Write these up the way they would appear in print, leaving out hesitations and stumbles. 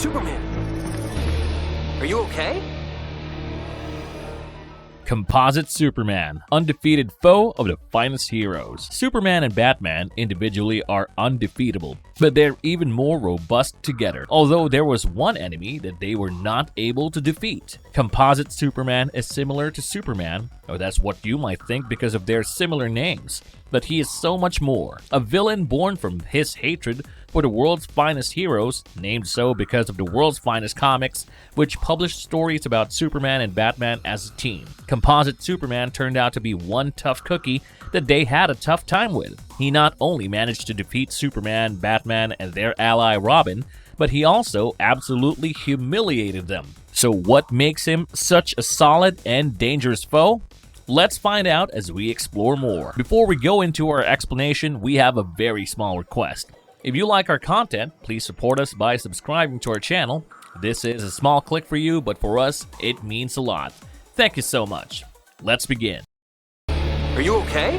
Superman! Are you okay? Composite Superman, undefeated foe of the finest heroes. Superman and Batman individually are undefeatable, but they're even more robust together, although there was one enemy that they were not able to defeat. Composite Superman is similar to Superman, or that's what you might think because of their similar names, but he is so much more. A villain born from his hatred for the world's finest heroes, named so because of the world's finest comics, which published stories about Superman and Batman as a team. Composite Superman turned out to be one tough cookie that they had a tough time with. He not only managed to defeat Superman, Batman, and their ally Robin, but he also absolutely humiliated them. So what makes him such a solid and dangerous foe? Let's find out as we explore more. Before we go into our explanation, we have a very small request. If you like our content, please support us by subscribing to our channel. This is a small click for you, but for us, it means a lot. Thank you so much. Let's begin. Are you okay?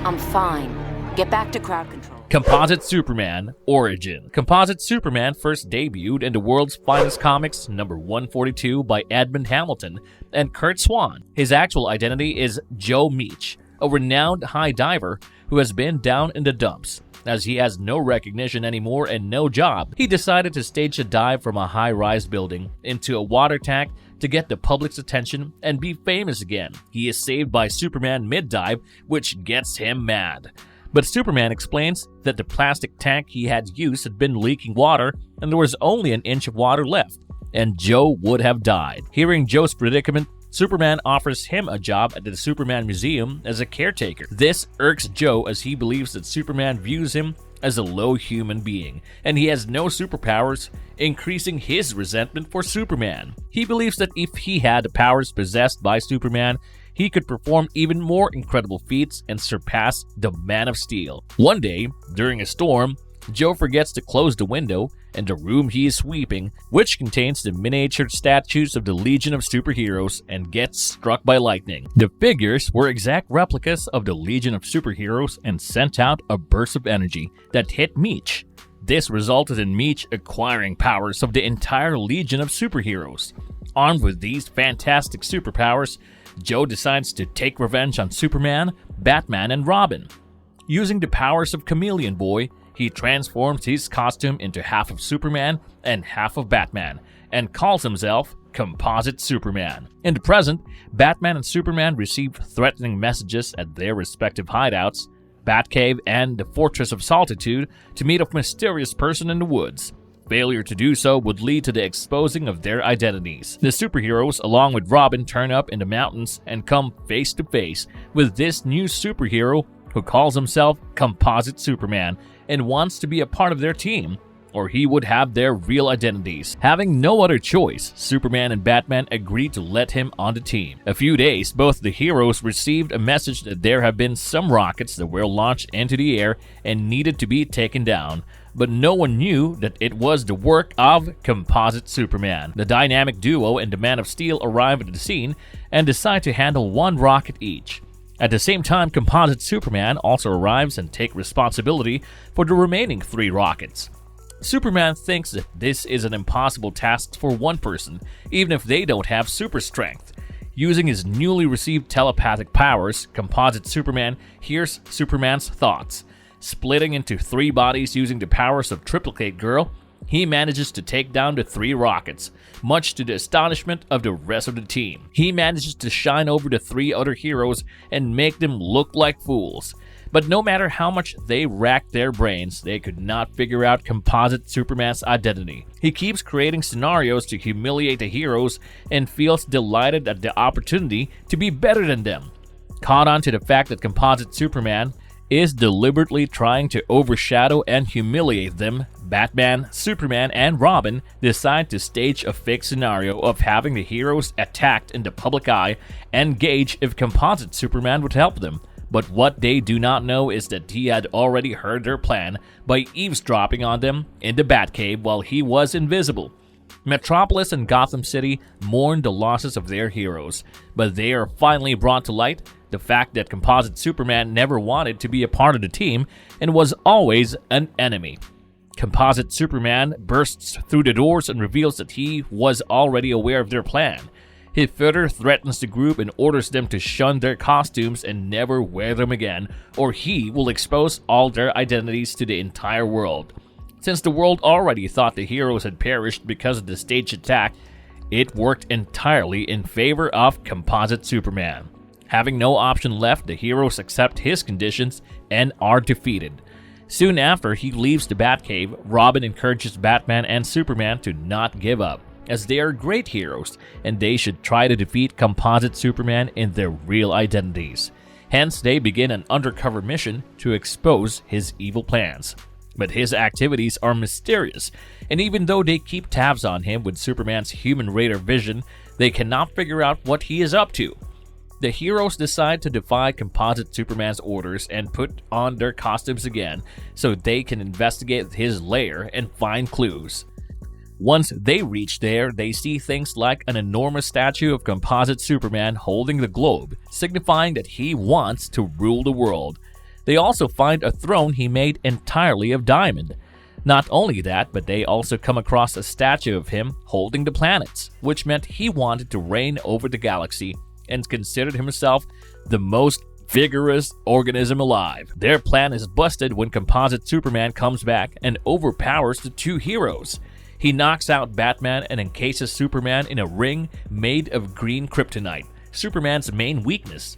I'm fine. Get back to crowd control. Composite Superman Origin. Composite Superman first debuted in the world's finest comics, number 142 by Edmund Hamilton and Kurt Swan. His actual identity is Joe Meach, a renowned high diver who has been down in the dumps. As he has no recognition anymore and no job, he decided to stage a dive from a high-rise building into a water tank to get the public's attention and be famous again. He is saved by Superman mid-dive, which gets him mad. But Superman explains that the plastic tank he had used had been leaking water and there was only an inch of water left, and Joe would have died. Hearing Joe's predicament, Superman offers him a job at the Superman Museum as a caretaker. This irks Joe as he believes that Superman views him as a low human being, and he has no superpowers, increasing his resentment for Superman. He believes that if he had the powers possessed by Superman, he could perform even more incredible feats and surpass the Man of Steel. One day, during a storm, Joe forgets to close the window in the room he is sweeping, which contains the miniature statues of the Legion of Superheroes, and gets struck by lightning. The figures were exact replicas of the Legion of Superheroes and sent out a burst of energy that hit Meach. This resulted in Meach acquiring powers of the entire Legion of Superheroes. Armed with these fantastic superpowers, Joe decides to take revenge on Superman, Batman, and Robin. Using the powers of Chameleon Boy, he transforms his costume into half of Superman and half of Batman, and calls himself Composite Superman. In the present, Batman and Superman receive threatening messages at their respective hideouts, Batcave and the Fortress of Solitude, to meet a mysterious person in the woods. Failure to do so would lead to the exposing of their identities. The superheroes, along with Robin, turn up in the mountains and come face to face with this new superhero who calls himself Composite Superman and wants to be a part of their team, or he would have their real identities. Having no other choice, Superman and Batman agreed to let him on the team. A few days, both the heroes received a message that there have been some rockets that were launched into the air and needed to be taken down, but no one knew that it was the work of Composite Superman. The dynamic duo and the Man of Steel arrive at the scene and decide to handle one rocket each. At the same time, Composite Superman also arrives and takes responsibility for the remaining 3 rockets. Superman thinks that this is an impossible task for one person, even if they don't have super strength. Using his newly received telepathic powers, Composite Superman hears Superman's thoughts. Splitting into 3 bodies using the powers of Triplicate Girl, he manages to take down the 3 rockets, much to the astonishment of the rest of the team. He manages to shine over the 3 other heroes and make them look like fools. But no matter how much they racked their brains, they could not figure out Composite Superman's identity. He keeps creating scenarios to humiliate the heroes and feels delighted at the opportunity to be better than them. Caught on to the fact that Composite Superman is deliberately trying to overshadow and humiliate them, Batman, Superman, and Robin decide to stage a fake scenario of having the heroes attacked in the public eye and gauge if Composite Superman would help them. But what they do not know is that he had already heard their plan by eavesdropping on them in the Batcave while he was invisible. Metropolis and Gotham City mourn the losses of their heroes, but they are finally brought to light the fact that Composite Superman never wanted to be a part of the team and was always an enemy. Composite Superman bursts through the doors and reveals that he was already aware of their plan. He further threatens the group and orders them to shun their costumes and never wear them again, or he will expose all their identities to the entire world. Since the world already thought the heroes had perished because of the staged attack, it worked entirely in favor of Composite Superman. Having no option left, the heroes accept his conditions and are defeated. Soon after he leaves the Batcave, Robin encourages Batman and Superman to not give up, as they are great heroes and they should try to defeat Composite Superman in their real identities. Hence, they begin an undercover mission to expose his evil plans. But his activities are mysterious, and even though they keep tabs on him with Superman's human radar vision, they cannot figure out what he is up to. The heroes decide to defy Composite Superman's orders and put on their costumes again so they can investigate his lair and find clues. Once they reach there, they see things like an enormous statue of Composite Superman holding the globe, signifying that he wants to rule the world. They also find a throne he made entirely of diamond. Not only that, but they also come across a statue of him holding the planets, which meant he wanted to reign over the galaxy and considered himself the most vigorous organism alive. Their plan is busted when Composite Superman comes back and overpowers the two heroes. He knocks out Batman and encases Superman in a ring made of green kryptonite, Superman's main weakness.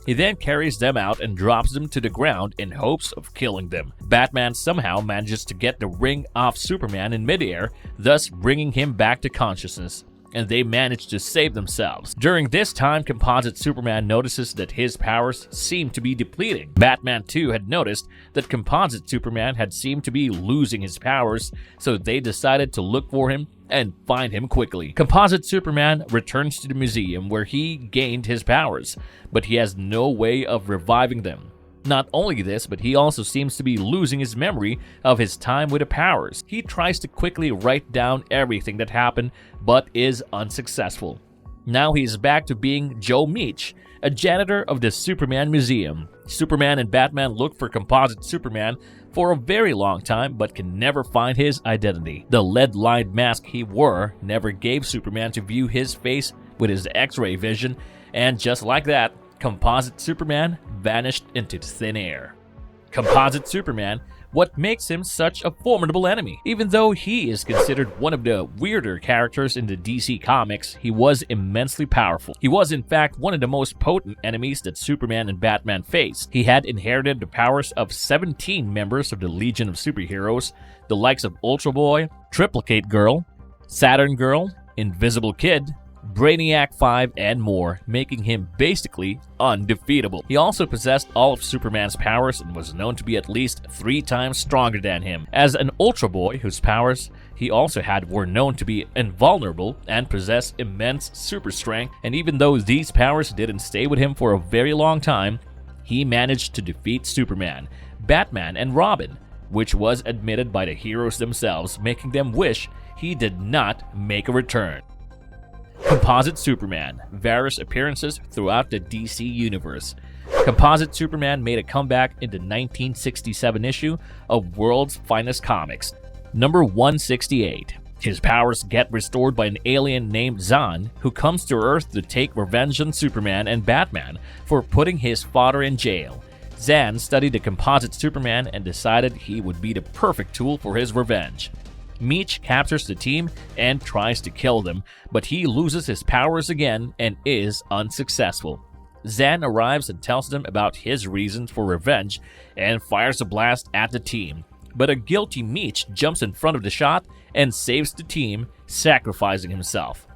He then carries them out and drops them to the ground in hopes of killing them. Batman somehow manages to get the ring off Superman in midair, thus bringing him back to consciousness, and they manage to save themselves. During this time, Composite Superman notices that his powers seem to be depleting. Batman too had noticed that Composite Superman had seemed to be losing his powers, so they decided to look for him and find him quickly. Composite Superman returns to the museum where he gained his powers, but he has no way of reviving them. Not only this, but he also seems to be losing his memory of his time with the powers. He tries to quickly write down everything that happened, but is unsuccessful. Now he's back to being Joe Meach, a janitor of the Superman Museum. Superman and Batman look for Composite Superman for a very long time, but can never find his identity. The lead-lined mask he wore never gave Superman to view his face with his X-ray vision, and just like that, Composite Superman vanished into thin air. Composite Superman, what makes him such a formidable enemy? Even though he is considered one of the weirder characters in the DC comics, he was immensely powerful. He was in fact one of the most potent enemies that Superman and Batman faced. He had inherited the powers of 17 members of the Legion of Superheroes, the likes of Ultra Boy, Triplicate Girl, Saturn Girl, Invisible Kid, Brainiac 5, and more, making him basically undefeatable. He also possessed all of Superman's powers and was known to be at least 3 times stronger than him. As an Ultra Boy, whose powers he also had were known to be invulnerable and possess immense super strength, and even though these powers didn't stay with him for a very long time, he managed to defeat Superman, Batman, and Robin, which was admitted by the heroes themselves, making them wish he did not make a return. Composite Superman, various appearances throughout the DC universe. Composite Superman made a comeback in the 1967 issue of World's Finest Comics, number 168. His powers get restored by an alien named Zan, who comes to Earth to take revenge on Superman and Batman for putting his father in jail. Zan studied the Composite Superman and decided he would be the perfect tool for his revenge. Meach captures the team and tries to kill them, but he loses his powers again and is unsuccessful. Zan arrives and tells them about his reasons for revenge and fires a blast at the team, but a guilty Meach jumps in front of the shot and saves the team, sacrificing himself.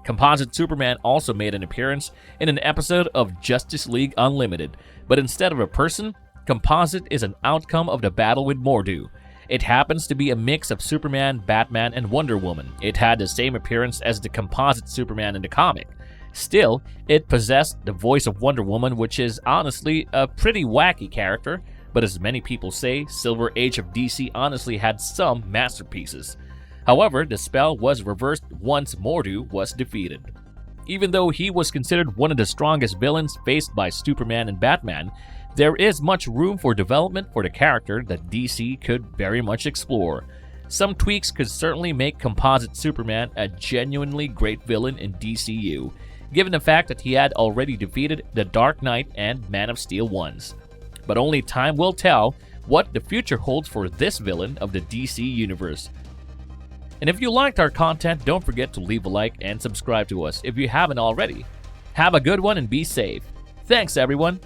Composite Superman also made an appearance in an episode of Justice League Unlimited, but instead of a person, Composite is an outcome of the battle with Mordo. It happens to be a mix of Superman, Batman, and Wonder Woman. It had the same appearance as the Composite Superman in the comic. Still, it possessed the voice of Wonder Woman, which is honestly a pretty wacky character, but as many people say, Silver Age of DC honestly had some masterpieces. However, the spell was reversed once Mordo was defeated. Even though he was considered one of the strongest villains faced by Superman and Batman, there is much room for development for the character that DC could very much explore. Some tweaks could certainly make Composite Superman a genuinely great villain in DCU, given the fact that he had already defeated the Dark Knight and Man of Steel ones. But only time will tell what the future holds for this villain of the DC universe. And if you liked our content, don't forget to leave a like and subscribe to us if you haven't already. Have a good one and be safe. Thanks, everyone.